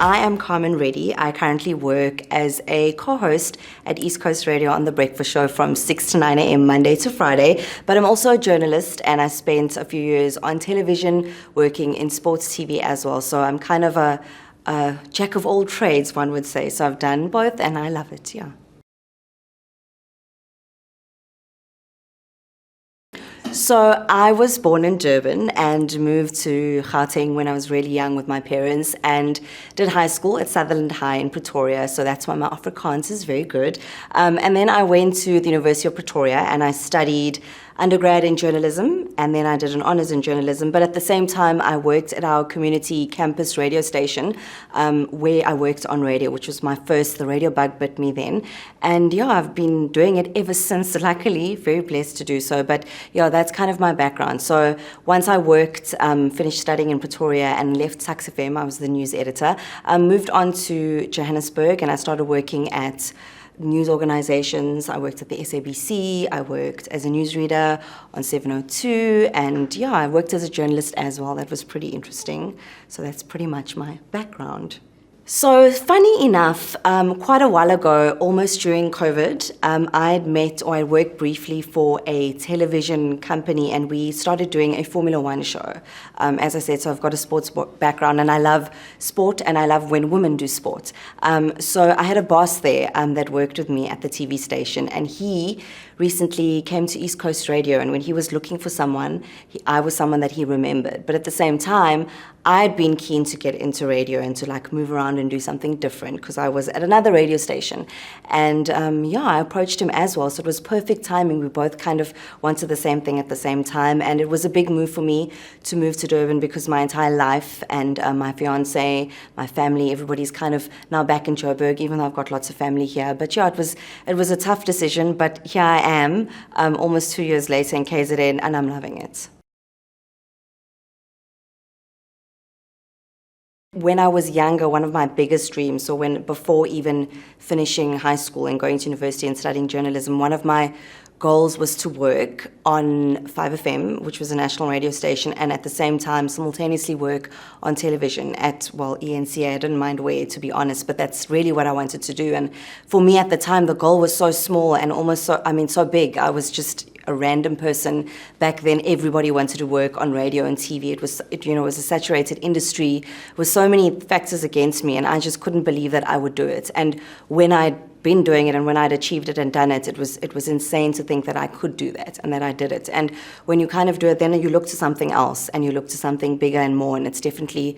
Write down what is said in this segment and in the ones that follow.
I am Carmen Reddy. I currently work as a co-host at East Coast Radio on The Breakfast Show from 6 to 9 a.m. Monday to Friday. But I'm also a journalist, and I spent a few years on television working in sports TV as well. So I'm kind of a jack of all trades, one would say. So I've done both, and I love it, yeah. So I was born in Durban and moved to Gauteng when I was really young with my parents, and did high school at Sutherland High in Pretoria, so that's why my Afrikaans is very good. And then I went to the University of Pretoria and I studied undergrad in journalism, and then I did an honours in journalism. But at the same time, I worked at our community campus radio station, where I worked on radio, which was my first. The radio bug bit me then. And yeah, I've been doing it ever since, luckily, very blessed to do so. But yeah, that's kind of my background. So once I worked, finished studying in Pretoria and left Sax FM, I was the news editor, moved on to Johannesburg, and I started working at news organizations. I worked at the SABC, I worked as a newsreader on 702, and yeah, I worked as a journalist as well. That was pretty interesting. So that's pretty much my background. So funny enough, quite a while ago, almost during COVID, I had met, or I worked briefly for a television company, and we started doing a Formula One show. As I said, so I've got a sports background, and I love sport, and I love when women do sport. So I had a boss there that worked with me at the TV station, and he recently came to East Coast Radio, and when he was looking for someone, I was someone that he remembered. But at the same time, I'd been keen to get into radio and to like move around and do something different, because I was at another radio station. And yeah, I approached him as well, so it was perfect timing. We both kind of wanted the same thing at the same time, and it was a big move for me to move to Durban, because my entire life and my fiance, my family, everybody's kind of now back in Joburg, even though I've got lots of family here. But yeah, it was a tough decision, but here I am, almost 2 years later in KZN, and I'm loving it. When I was younger, one of my biggest dreams, so before even finishing high school and going to university and studying journalism, one of my goals was to work on 5FM, which was a national radio station, and at the same time simultaneously work on television at, well, ENCA. I didn't mind where, to be honest, but that's really what I wanted to do. And for me at the time, the goal was so small and almost so big. I was just a random person. Back then, everybody wanted to work on radio and TV. It was a saturated industry with so many factors against me, and I just couldn't believe that I would do it. And when I'd been doing it and when I'd achieved it and done it, it was insane to think that I could do that and that I did it. And when you kind of do it, then you look to something else and you look to something bigger and more, and it's definitely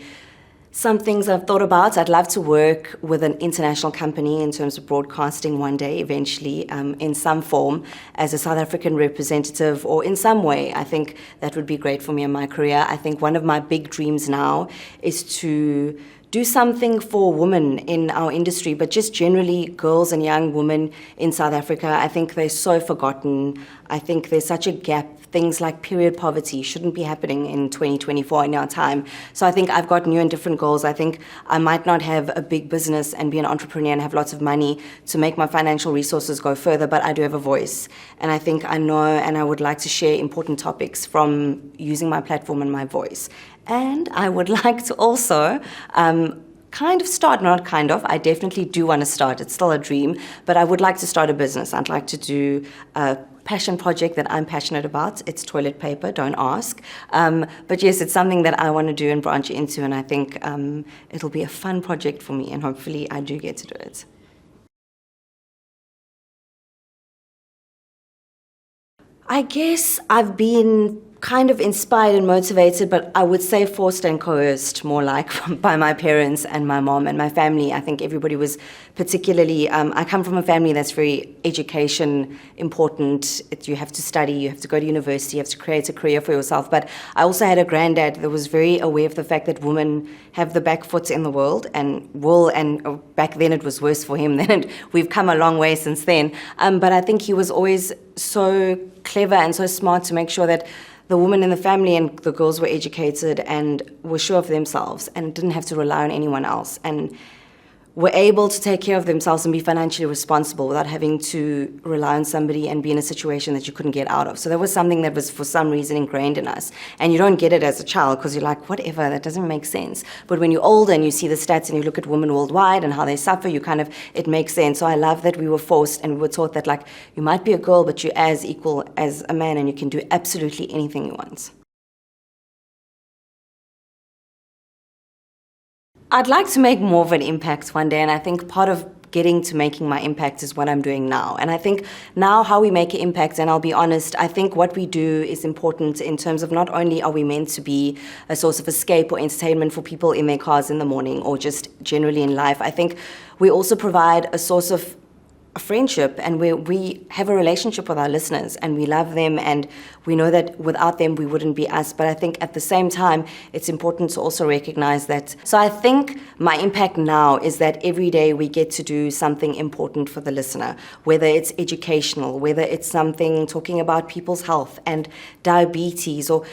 some things I've thought about. I'd love to work with an international company in terms of broadcasting one day, eventually, in some form, as a South African representative or in some way. I think that would be great for me in my career. I think one of my big dreams now is to do something for women in our industry, but just generally girls and young women in South Africa. I think they're so forgotten. I think there's such a gap. Things like period poverty shouldn't be happening in 2024 in our time. So I think I've got new and different goals. I think I might not have a big business and be an entrepreneur and have lots of money to make my financial resources go further, but I do have a voice. And I think I know and I would like to share important topics from using my platform and my voice. And I would like to also I definitely do want to start. It's still a dream, but I would like to start a business. I'd like to do a passion project that I'm passionate about. It's toilet paper, don't ask. But yes, it's something that I want to do and branch into, and I think it'll be a fun project for me, and hopefully I do get to do it. I guess I've been kind of inspired and motivated, but I would say forced and coerced, more like, by my parents and my mom and my family. I think everybody was particularly, I come from a family that's very education important. You have to study, you have to go to university, you have to create a career for yourself. But I also had a granddad that was very aware of the fact that women have the back foot in the world, and back then it was worse for him than we've come a long way since then. But I think he was always so clever and so smart to make sure that the women in the family and the girls were educated and were sure of themselves and didn't have to rely on anyone else. And were able to take care of themselves and be financially responsible without having to rely on somebody and be in a situation that you couldn't get out of. So that was something that was for some reason ingrained in us. And you don't get it as a child because you're like, whatever, that doesn't make sense. But when you're older and you see the stats and you look at women worldwide and how they suffer, it makes sense. So I love that we were forced and we were taught that, like, you might be a girl, but you're as equal as a man and you can do absolutely anything you want. I'd like to make more of an impact one day, and I think part of getting to making my impact is what I'm doing now. And I think now how we make an impact, and I'll be honest, I think what we do is important in terms of not only are we meant to be a source of escape or entertainment for people in their cars in the morning or just generally in life, I think we also provide a source of a friendship, and we have a relationship with our listeners and we love them, and we know that without them we wouldn't be us. But I think at the same time it's important to also recognize that. So I think my impact now is that every day we get to do something important for the listener, whether it's educational, whether it's something talking about people's health and diabetes, or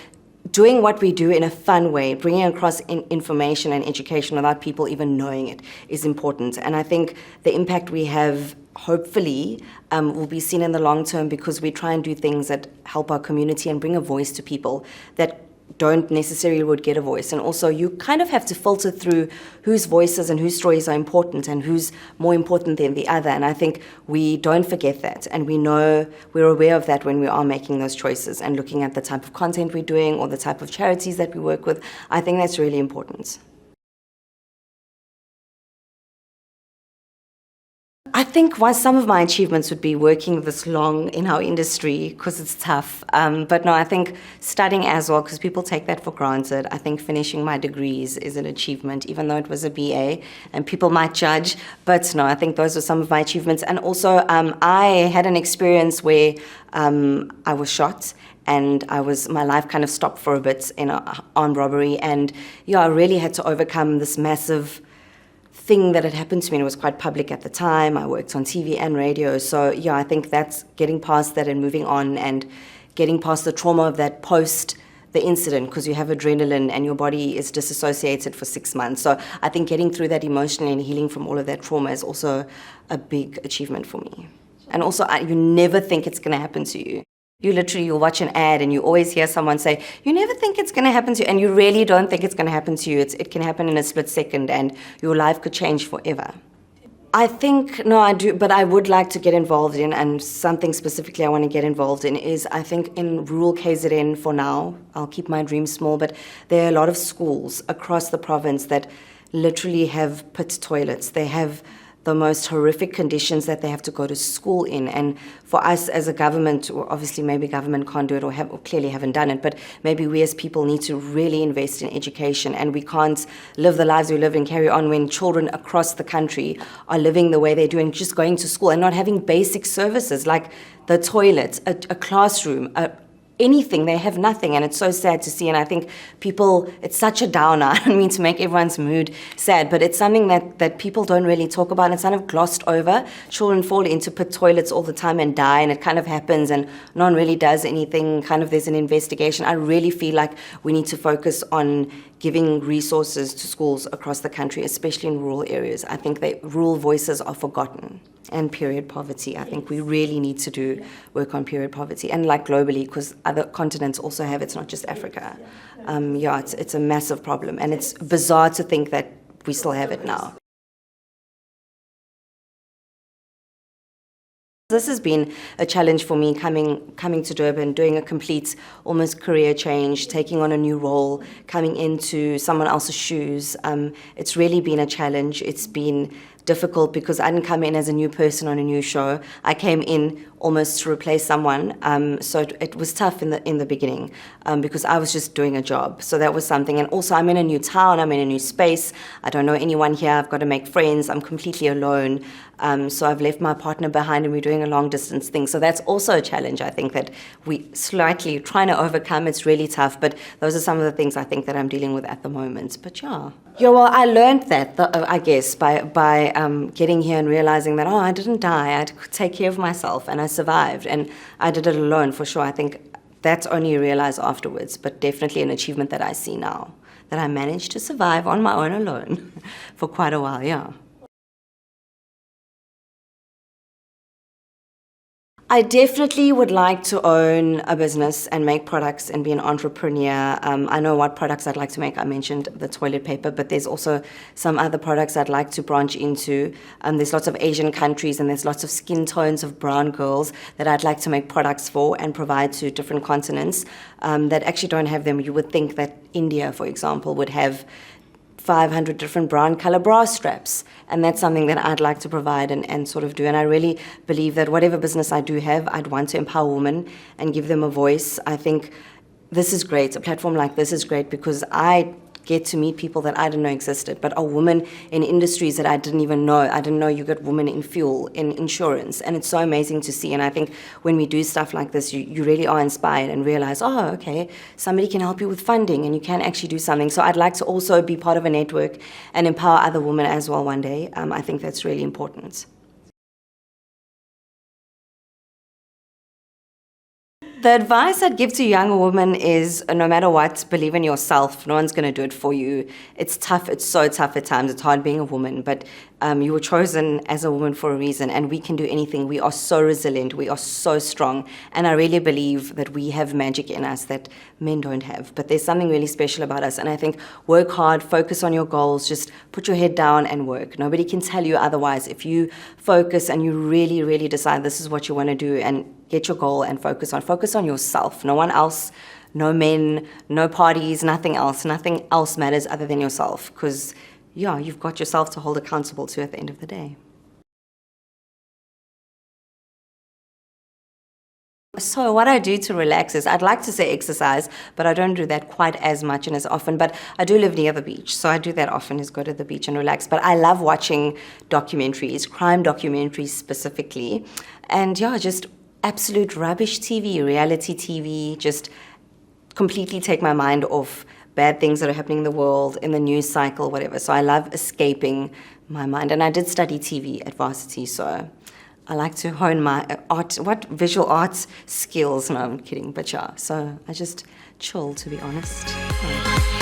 doing what we do in a fun way, bringing across information and education without people even knowing it is important. And I think the impact we have hopefully will be seen in the long term, because we try and do things that help our community and bring a voice to people that don't necessarily would get a voice. And also you kind of have to filter through whose voices and whose stories are important and who's more important than the other. And I think we don't forget that, and we're aware of that when we are making those choices and looking at the type of content we're doing or the type of charities that we work with. I think that's really important. I think some of my achievements would be working this long in our industry, because it's tough. But no, I think studying as well, because people take that for granted. I think finishing my degrees is an achievement, even though it was a BA and people might judge. But no, I think those are some of my achievements. And also, I had an experience where I was shot, and my life kind of stopped for a bit in an armed robbery. And yeah, I really had to overcome this massive thing that had happened to me, and it was quite public at the time. I worked on TV and radio. So yeah, I think that's getting past that and moving on and getting past the trauma of that post the incident, because you have adrenaline and your body is disassociated for 6 months. So I think getting through that emotionally and healing from all of that trauma is also a big achievement for me. And also, you never think it's going to happen to you. You'll watch an ad and you always hear someone say, you never think it's going to happen to you, and you really don't think it's going to happen to you. It can happen in a split second and your life could change forever. I think, no, I do, but I would like to get involved in, and something specifically I want to get involved in is, I think in rural KZN for now, I'll keep my dreams small, but there are a lot of schools across the province that literally have pit toilets. They have the most horrific conditions that they have to go to school in. And for us as a government, or obviously maybe government can't do it or clearly haven't done it, but maybe we as people need to really invest in education, and we can't live the lives we live and carry on when children across the country are living the way they do and just going to school and not having basic services like the toilet, a classroom, anything. They have nothing, and it's so sad to see. And I think people, it's such a downer. I don't mean to make everyone's mood sad, but it's something that people don't really talk about. It's kind of glossed over. Children fall into pit toilets all the time and die, and it kind of happens and no one really does anything. Kind of there's an investigation. I really feel like we need to focus on giving resources to schools across the country, especially in rural areas. I think rural voices are forgotten. And period poverty. I think we really need to do work on period poverty, and like globally, because other continents also have. It's not just Africa. It's a massive problem, and it's bizarre to think that we still have it now. This has been a challenge for me, coming to Durban, doing a complete almost career change, taking on a new role, coming into someone else's shoes. It's really been a challenge. It's been difficult because I didn't come in as a new person on a new show. I came in almost to replace someone. So it was tough in the beginning because I was just doing a job. So that was something. And also I'm in a new town, I'm in a new space. I don't know anyone here. I've got to make friends. I'm completely alone. So I've left my partner behind and we're doing a long distance thing. So that's also a challenge, I think, that we slightly trying to overcome. It's really tough, but those are some of the things I think that I'm dealing with at the moment. But yeah, well, I learned that, I guess, by getting here and realizing that, I didn't die. I could take care of myself and I survived, and I did it alone for sure. I think that's only realized afterwards, but definitely an achievement that I see now, that I managed to survive on my own alone for quite a while, yeah. I definitely would like to own a business and make products and be an entrepreneur. I know what products I'd like to make. I mentioned the toilet paper, but there's also some other products I'd like to branch into. There's lots of Asian countries and there's lots of skin tones of brown girls that I'd like to make products for and provide to different continents that actually don't have them. You would think that India, for example, would have 500 different brown color bra straps. And that's something that I'd like to provide and sort of do. And I really believe that whatever business I do have, I'd want to empower women and give them a voice. I think this is great. A platform like this is great because I get to meet people that I didn't know existed, but are women in industries that I didn't even know. I didn't know you got women in fuel, in insurance, and it's so amazing to see. And I think when we do stuff like this, you really are inspired and realize, oh, okay, somebody can help you with funding and you can actually do something. So I'd like to also be part of a network and empower other women as well one day. I think that's really important. The advice I'd give to younger women is no matter what, believe in yourself. No one's going to do it for you. It's tough. It's so tough at times. It's hard being a woman, but you were chosen as a woman for a reason, and we can do anything. We are so resilient. We are so strong. And I really believe that we have magic in us that men don't have. But there's something really special about us. And I think work hard, focus on your goals, just put your head down and work. Nobody can tell you otherwise. If you focus and you really, really decide this is what you want to do and get your goal and focus on yourself. No one else, no men, no parties, nothing else. Nothing else matters other than yourself because, yeah, you've got yourself to hold accountable to at the end of the day. So what I do to relax is, I'd like to say exercise, but I don't do that quite as much and as often. But I do live near the beach, so I do that often, is go to the beach and relax. But I love watching documentaries, crime documentaries specifically. And yeah, just absolute rubbish TV, reality TV, just completely take my mind off bad things that are happening in the world, in the news cycle, whatever. So I love escaping my mind. And I did study TV at varsity, so I like to hone my visual arts skills. No, I'm kidding, but yeah. So I just chill, to be honest. Yeah.